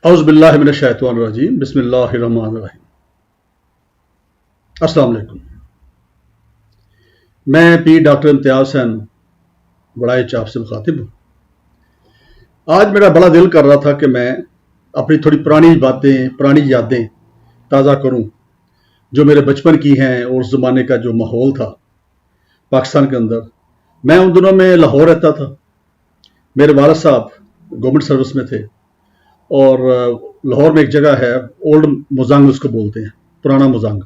اعوذ باللہ من الشیطان الرجیم بسم اللہ الرحمن الرحیم۔ السلام علیکم، میں پی ڈاکٹر امتیاز حسین بڑائے چاپ سے مخاطب ہوں۔ آج میرا بڑا دل کر رہا تھا کہ میں اپنی تھوڑی پرانی باتیں، پرانی یادیں تازہ کروں جو میرے بچپن کی ہیں، اور اس زمانے کا جو ماحول تھا پاکستان کے اندر۔ میں ان دنوں میں لاہور رہتا تھا، میرے والد صاحب گورنمنٹ سروس میں تھے، اور لاہور میں ایک جگہ ہے اولڈ مزنگ اس کو بولتے ہیں، پرانا مزنگ،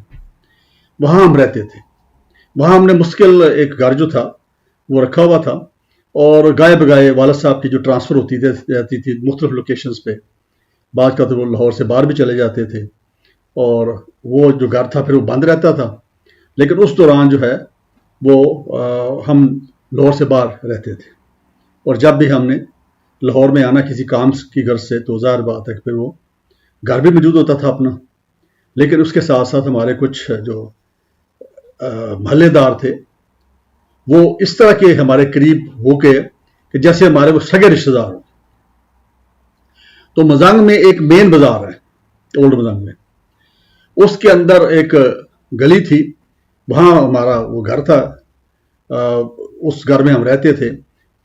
وہاں ہم رہتے تھے۔ وہاں ہم نے مشکل ایک گھر جو تھا وہ رکھا ہوا تھا، اور گائے بگائے والد صاحب کی جو ٹرانسفر ہوتی جاتی تھی مختلف لوکیشنز پہ، بعض کا تو وہ لاہور سے باہر بھی چلے جاتے تھے، اور وہ جو گھر تھا پھر وہ بند رہتا تھا، لیکن اس دوران جو ہے وہ ہم لاہور سے باہر رہتے تھے، اور جب بھی ہم نے لاہور میں آنا کسی کام کی غرض سے تو ظاہر بات ہے کہ پھر وہ گھر بھی موجود ہوتا تھا اپنا، لیکن اس کے ساتھ ساتھ ہمارے کچھ جو محلے دار تھے وہ اس طرح کے ہمارے قریب ہو کے کہ جیسے ہمارے وہ سگے رشتہ دار ہوں۔ تو مزنگ میں ایک مین بازار ہے، اولڈ مزنگ میں، اس کے اندر ایک گلی تھی، وہاں ہمارا وہ گھر تھا، اس گھر میں ہم رہتے تھے۔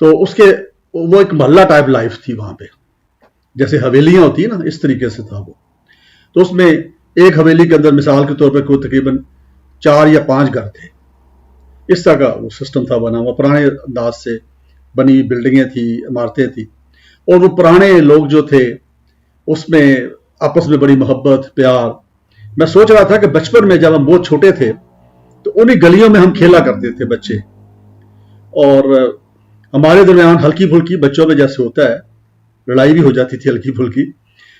تو اس کے وہ ایک محلہ ٹائپ لائف تھی وہاں پہ، جیسے حویلیاں ہوتی ہیں نا، اس طریقے سے تھا وہ۔ تو اس میں ایک حویلی کے اندر مثال کے طور پہ کوئی تقریباً 4 یا 5 گھر تھے، اس طرح کا وہ سسٹم تھا بنا ہوا، پرانے انداز سے بنی بلڈنگیں تھیں، عمارتیں تھیں، اور وہ پرانے لوگ جو تھے اس میں آپس میں بڑی محبت پیار۔ میں سوچ رہا تھا کہ بچپن میں جب ہم بہت چھوٹے تھے تو انہی گلیوں میں ہم کھیلا کرتے تھے بچے، اور ہمارے درمیان ہلکی پھلکی بچوں میں جیسے ہوتا ہے لڑائی بھی ہو جاتی تھی ہلکی پھلکی،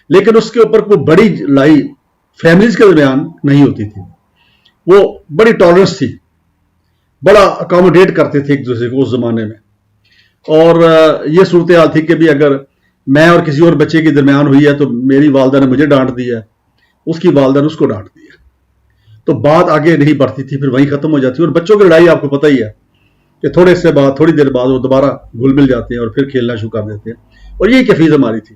لیکن اس کے اوپر کوئی بڑی لڑائی فیملیز کے درمیان نہیں ہوتی تھی، وہ بڑی ٹالرنس تھی، بڑا اکاموڈیٹ کرتے تھے ایک دوسرے کو اس زمانے میں۔ اور یہ صورتحال تھی کہ بھی اگر میں اور کسی اور بچے کے درمیان ہوئی ہے تو میری والدہ نے مجھے ڈانٹ دیا ہے، اس کی والدہ نے اس کو ڈانٹ دیا، تو بات آگے نہیں بڑھتی تھی، پھر وہیں ختم ہو جاتی۔ اور بچوں کی لڑائی آپ کو پتہ ہی ہے کہ تھوڑی دیر بعد وہ دوبارہ گھل مل جاتے ہیں اور پھر کھیلنا شروع کر دیتے ہیں، اور یہی کیفیت ہماری تھی۔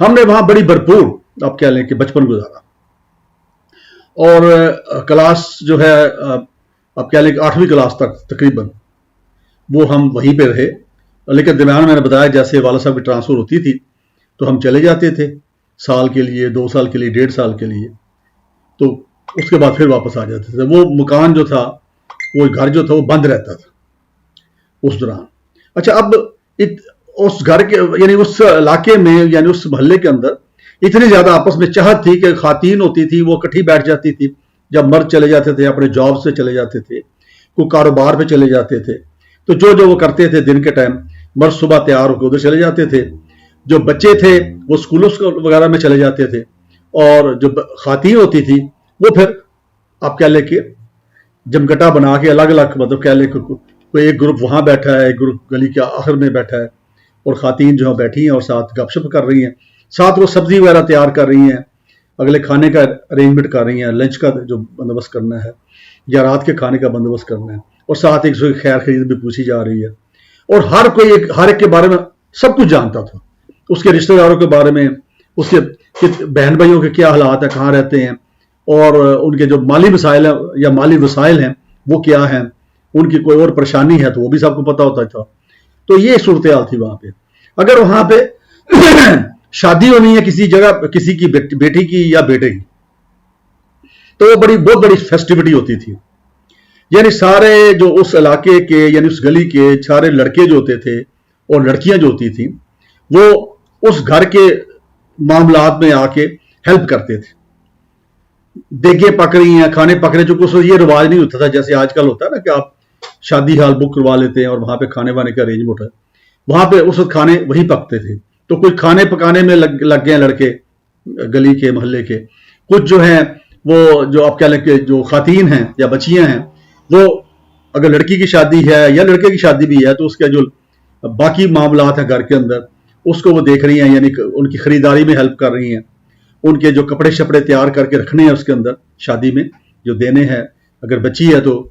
ہم نے وہاں بڑی بھرپور آپ کہہ لیں کہ بچپن گزارا، اور کلاس جو ہے آپ کہہ لیں کہ 8ویں کلاس تک تقریباً وہ ہم وہیں پہ رہے، لیکن درمیان میں نے بتایا جیسے والد صاحب کی ٹرانسفر ہوتی تھی تو ہم چلے جاتے تھے، سال کے لیے، 2 سال کے لیے، 1.5 سال کے لیے، تو اس کے بعد پھر واپس آ جاتے تھے۔ وہ مکان جو تھا، وہ گھر جو تھا وہ بند رہتا تھا اس دوران۔ اچھا، اب اس گھر کے یعنی اس علاقے میں یعنی اس محلے کے اندر اتنی زیادہ آپس میں چاہت تھی کہ خواتین ہوتی تھی وہ اکٹھی بیٹھ جاتی تھی، جب مرد چلے جاتے تھے اپنے جاب سے چلے جاتے تھے، کوئی کاروبار پہ چلے جاتے تھے، تو جو وہ کرتے تھے دن کے ٹائم، مرد صبح تیار ہو کے ادھر چلے جاتے تھے، جو بچے تھے وہ اسکولوں وغیرہ میں چلے جاتے تھے، اور جو خواتین ہوتی تھی وہ پھر آپ کہہ لیں کہ جمگٹا بنا کے الگ الگ، مطلب کہہ لیں کہ کوئی ایک گروپ وہاں بیٹھا ہے، ایک گروپ گلی کے آخر میں بیٹھا ہے، اور خواتین جو بیٹھی ہیں اور ساتھ گپ شپ کر رہی ہیں، ساتھ وہ سبزی وغیرہ تیار کر رہی ہیں، اگلے کھانے کا ارینجمنٹ کر رہی ہیں، لنچ کا جو بندوبست کرنا ہے یا رات کے کھانے کا بندوبست کرنا ہے، اور ساتھ ایک دوسرے کی خیر خرید بھی پوچھی جا رہی ہے، اور ہر ایک کے بارے میں سب کچھ جانتا تھا، اس کے رشتہ داروں کے بارے میں، اس کے بہن بھائیوں کے کیا حالات ہیں، کہاں رہتے ہیں، اور ان کے جو مالی مسائل ہیں یا مالی وسائل ہیں وہ کیا ہیں، ان کی کوئی اور پریشانی ہے تو وہ بھی سب کو پتہ ہوتا تھا۔ تو یہ صورتحال تھی وہاں پہ۔ اگر وہاں پہ شادی ہونی ہے کسی جگہ، کسی کی بیٹی کی یا بیٹے کی، تو وہ بہت بڑی فیسٹیوٹی ہوتی تھی، یعنی سارے جو اس علاقے کے یعنی اس گلی کے سارے لڑکے جو ہوتے تھے اور لڑکیاں جو ہوتی تھیں وہ اس گھر کے معاملات میں آ کے ہیلپ کرتے تھے، دیگیں پک رہی ہیں، کھانے پک رہے ہیں، چونکہ اس وقت یہ رواج نہیں ہوتا تھا جیسے آج کل ہوتا ہے نا کہ آپ شادی ہال بک کروا لیتے ہیں اور وہاں پہ کھانے وانے کا ارینجمنٹ ہے، وہاں پہ اس وقت کھانے وہی پکتے تھے۔ تو کچھ کھانے پکانے میں لگ گئے لڑکے گلی کے محلے کے، کچھ جو ہیں وہ جو آپ کہہ لیں کہ جو خواتین ہیں یا بچیاں ہیں، وہ اگر لڑکی کی شادی ہے یا لڑکے کی شادی بھی ہے تو اس کے جو باقی معاملات ہیں گھر کے اندر اس کو وہ دیکھ رہی ہیں، یعنی ان کی خریداری میں ہیلپ کر رہی ہیں، ان کے جو کپڑے شپڑے تیار کر کے رکھنے ہیں اس کے اندر شادی میں جو دینے ہیں، اگر بچی ہے تو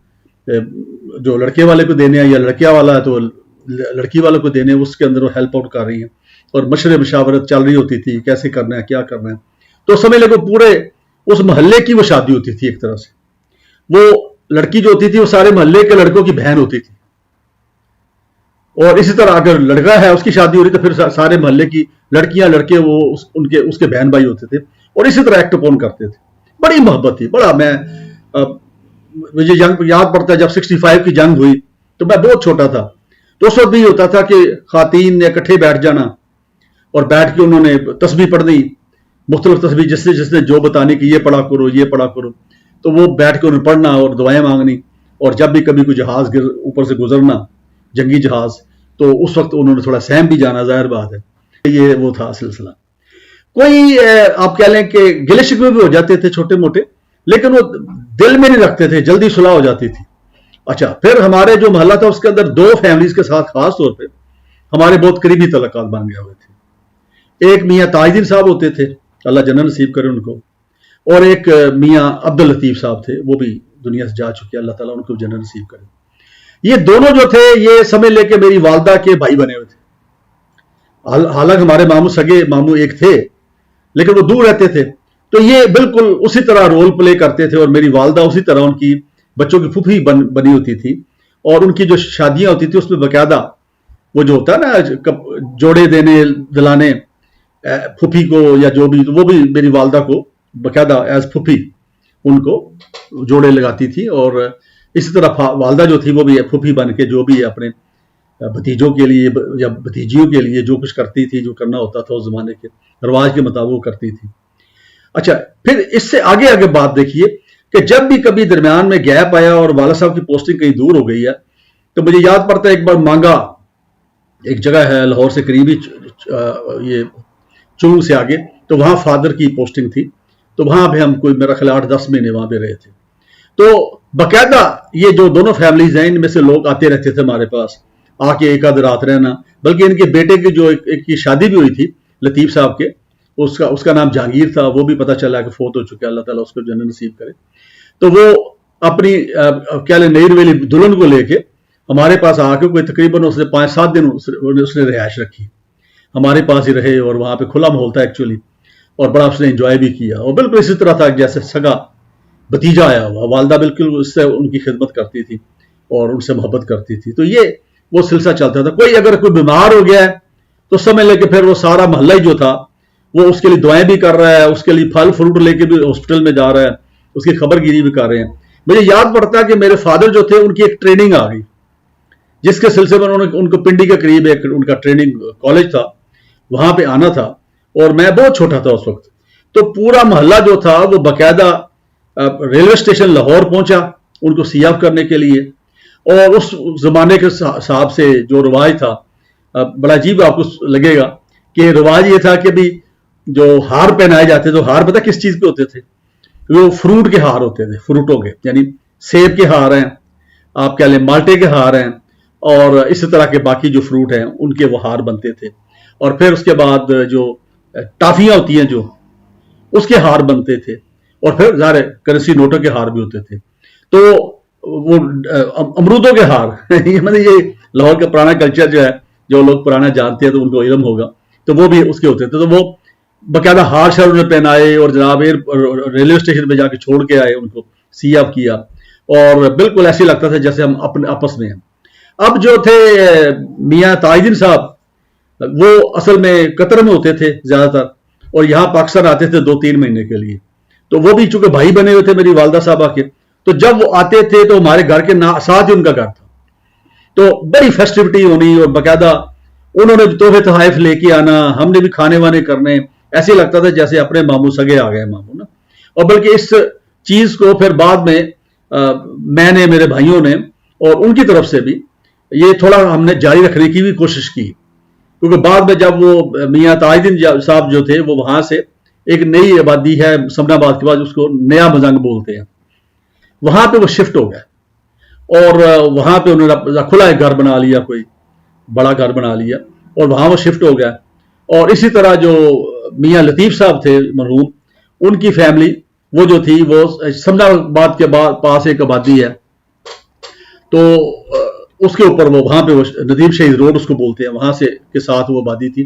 جو لڑکے والے کو دینے ہیں، یا لڑکیا والا ہے تو لڑکی والوں کو دینے، اس کے اندر وہ ہیلپ آؤٹ کر رہی ہیں۔ اور مشورے مشاورت چل رہی ہوتی تھی کیسے کرنا ہے کیا کرنا ہے. تو سمجھ لے کہ پورے اس محلے کی وہ شادی ہوتی تھی ایک طرح سے. وہ لڑکی جو ہوتی تھی وہ سارے محلے کے لڑکوں کی بہن ہوتی تھی, اور اسی طرح اگر لڑکا ہے اس کی شادی ہو رہی تو پھر سارے محلے کی لڑکیاں لڑکے وہ اس کے بہن بھائی ہوتے تھے, اور اسی طرح ایکٹ اپون کرتے تھے. بڑی محبت تھی. بڑا مجھے یاد پڑتا ہے جب 65 کی جنگ ہوئی تو میں بہت چھوٹا تھا, تو اس وقت بھی ہوتا تھا کہ خواتین نے اکٹھے بیٹھ جانا اور بیٹھ کے انہوں نے تسبیح پڑھنی, مختلف تسبیح جس نے جو بتانے کی یہ پڑھا کرو یہ پڑھا کرو, تو وہ بیٹھ کے انہوں نے پڑھنا اور دعائیں مانگنی. اور جب بھی کبھی کوئی جہاز اوپر سے گزرنا جنگی جہاز, تو اس وقت انہوں نے تھوڑا سہم بھی جانا, ظاہر بات ہے. یہ وہ تھا سلسلہ. کوئی آپ کہہ لیں کہ گلے شکوے بھی ہو جاتے تھے چھوٹے موٹے, لیکن وہ دل میں نہیں رکھتے تھے, جلدی صلح ہو جاتی تھی. اچھا, پھر ہمارے جو محلہ تھا اس کے اندر 2 فیملیز کے ساتھ خاص طور پہ ہمارے بہت قریبی تعلقات بن گئے ہوئے تھے. ایک میاں تاج الدین صاحب ہوتے تھے, اللہ جنت نصیب کرے ان کو, اور ایک میاں عبد الطیف صاحب تھے, وہ بھی دنیا سے جا چکے, اللہ تعالیٰ ان کو جنت نصیب کرے. یہ دونوں جو تھے یہ سمجھ لے کہ میری والدہ کے بھائی بنے ہوئے تھے. حالانکہ ہمارے ماموں سگے ماموں ایک تھے لیکن وہ دور رہتے تھے, تو یہ بالکل اسی طرح رول پلے کرتے تھے, اور میری والدہ اسی طرح ان کی بچوں کی پھوپھی بنی ہوتی تھی, اور ان کی جو شادیاں ہوتی تھی اس میں باقاعدہ وہ جو ہوتا ہے نا جوڑے دینے دلانے پھوپھی کو یا جو بھی, وہ بھی میری والدہ کو باقاعدہ ایز پھوپھی ان کو جوڑے لگاتی تھی. اور اسی طرح والدہ جو تھی وہ بھی پھوپھی بن کے جو بھی اپنے بھتیجوں کے لیے یا بھتیجیوں کے لیے جو کچھ کرتی تھی, جو کرنا ہوتا تھا اس زمانے کے رواج کے مطابق کرتی تھی. اچھا, پھر اس سے آگے بات دیکھیے کہ جب بھی کبھی درمیان میں گیپ آیا اور والد صاحب کی پوسٹنگ کہیں دور ہو گئی ہے, تو مجھے یاد پڑتا ہے ایک بار مانگا ایک جگہ ہے لاہور سے قریبی یہ چنگ سے آگے, تو وہاں فادر کی پوسٹنگ تھی, تو وہاں پہ ہم کوئی میرا خیال 8-10 مہینے وہاں پہ رہے تھے. تو باقاعدہ یہ جو دونوں فیملیز ہیں ان میں سے لوگ آتے رہتے تھے ہمارے پاس, آ کے ایک آدھ رات رہنا. بلکہ ان کے بیٹے کی جو ایک کی شادی بھی ہوئی تھی لطیف صاحب کے, اس کا نام جہانگیر تھا, وہ بھی پتہ چلا کہ فوت ہو چکا, اللہ تعالیٰ اس کو جنت نصیب کرے. تو وہ اپنی کیا لیں نئی رویلی دلہن کو لے کے ہمارے پاس آ کے کوئی تقریباً اس نے 5-7 دن اس نے رہائش رکھی, ہمارے پاس ہی رہے, اور وہاں پہ کھلا ماحول تھا ایکچولی, اور بڑا اس نے انجوائے بھی کیا, اور بالکل اسی طرح تھا جیسے سگا بھتیجا آیا ہوا. والدہ بالکل اس سے ان کی خدمت کرتی تھی اور ان سے محبت کرتی تھی. تو یہ وہ سلسلہ چلتا تھا. کوئی اگر کوئی بیمار ہو گیا ہے تو سمجھ لے کہ پھر وہ سارا محلہ ہی جو تھا وہ اس کے لیے دعائیں بھی کر رہا ہے, اس کے لیے پھل فروٹ لے کے بھی ہاسپٹل میں جا رہا ہے, اس کی خبر گیری بھی کر رہے ہیں. مجھے یاد پڑتا ہے کہ میرے فادر جو تھے ان کی ایک ٹریننگ آ گئی, جس کے سلسلے میں انہوں نے ان کو پنڈی کے قریب ایک ان کا ٹریننگ کالج تھا, وہاں پہ آنا تھا, اور میں بہت چھوٹا تھا اس وقت. تو پورا محلہ جو تھا وہ باقاعدہ ریلوے اسٹیشن لاہور پہنچا ان کو سی آف کرنے کے لیے. اور اس زمانے کے حساب سے جو رواج تھا, بڑا عجیب آپ کو لگے گا کہ رواج یہ تھا کہ بھی جو ہار پہنائے جاتے تو ہار پتہ کس چیز کے ہوتے تھے, وہ فروٹ کے ہار ہوتے تھے, فروٹوں کے, یعنی سیب کے ہار ہیں, آپ کہہ لیں مالٹے کے ہار ہیں, اور اسی طرح کے باقی جو فروٹ ہیں ان کے وہ ہار بنتے تھے. اور پھر اس کے بعد جو ٹافیاں ہوتی ہیں جو اس کے ہار بنتے تھے, اور پھر ظاہر کرنسی نوٹوں کے ہار بھی ہوتے تھے. تو وہ امرودوں کے ہار مطلب یہ لاہور کا پرانا کلچر جو ہے, جو لوگ پرانا جانتے ہیں تو ان کو علم ہوگا, تو وہ بھی اس کے ہوتے تھے. تو وہ باقاعدہ ہار شر انہیں پہنائے اور جناب ریلوے اسٹیشن پہ جا کے چھوڑ کے آئے, ان کو سی آف کیا, اور بالکل ایسے لگتا تھا جیسے ہم اپنے آپس میں ہیں. اب جو تھے میاں تاج الدین صاحب, وہ اصل میں قطر میں ہوتے تھے زیادہ تر, اور یہاں پاکستان آتے تھے 2-3 مہینے کے لیے. تو وہ بھی چونکہ بھائی بنے ہوئے تھے میری والدہ صاحبہ کے, تو جب وہ آتے تھے تو ہمارے گھر کے ساتھ ہی ان کا گھر تھا, تو بڑی فیسٹیوٹی ہونی, اور باقاعدہ انہوں نے تحفے تحائف لے کے آنا, ہم نے بھی کھانے وانے کرنے, ایسے لگتا تھا جیسے اپنے ماموں سگے آ گئے ماموں نا. اور بلکہ اس چیز کو پھر بعد میں نے میرے بھائیوں نے اور ان کی طرف سے بھی یہ تھوڑا ہم نے جاری رکھنے کی بھی کوشش کی, کیونکہ بعد میں جب وہ میاں تاج الدین صاحب جو تھے وہ وہاں سے ایک نئی آبادی ہے سمن آباد کے بعد, اس کو نیا مزنگ بولتے ہیں, وہاں پہ وہ شفٹ ہو گئے, اور وہاں پہ انہوں نے کھلا ایک گھر بنا لیا, کوئی بڑا گھر بنا لیا, اور وہاں وہ شفٹ ہو گیا. اور اسی طرح جو میاں لطیف صاحب تھے مرحوم, ان کی فیملی وہ جو تھی وہ سمن آباد کے پاس ایک آبادی ہے, تو اس کے اوپر وہ وہاں پہ وہ ندیم شہید روڈ اس کو بولتے ہیں, وہاں سے کے ساتھ وہ آبادی تھی,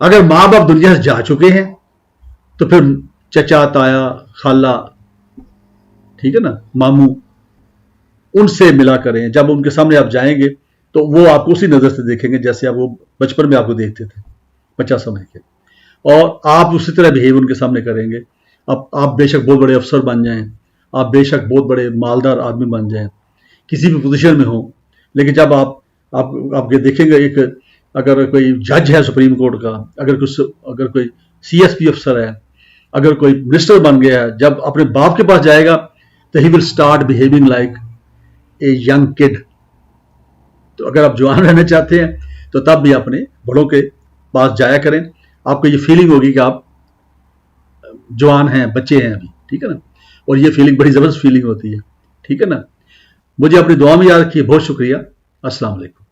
اگر ماں باپ دنیا سے جا چکے ہیں تو پھر چچا، تایا، خالہ، ٹھیک ہے نا، ماموں، ان سے ملا کریں. جب ان کے سامنے آپ جائیں گے تو وہ آپ کو اسی نظر سے دیکھیں گے جیسے آپ وہ بچپن میں آپ کو دیکھتے تھے، بچہ سمجھ کے. اور آپ اسی طرح بہیو ان کے سامنے کریں گے. آپ بے شک بہت بڑے افسر بن جائیں، آپ بے شک بہت بڑے مالدار آدمی بن جائیں، کسی بھی پوزیشن میں ہوں، لیکن جب آپ کے دیکھیں گے ایک اگر کوئی جج ہے سپریم کورٹ کا، اگر کوئی سی ایس پی افسر ہے، اگر کوئی منسٹر بن گیا ہے، جب اپنے باپ کے پاس جائے گا تو he will start behaving like a young kid. تو اگر آپ جوان رہنا چاہتے ہیں تو تب بھی اپنے بڑوں کے پاس جایا کریں. آپ کو یہ فیلنگ ہوگی کہ آپ جوان ہیں، بچے ہیں ابھی، ٹھیک ہے نا. اور یہ فیلنگ بڑی زبردست فیلنگ ہوتی ہے، ٹھیک ہے نا. مجھے اپنی دعا میں یاد رکھیے. بہت شکریہ. السلام علیکم.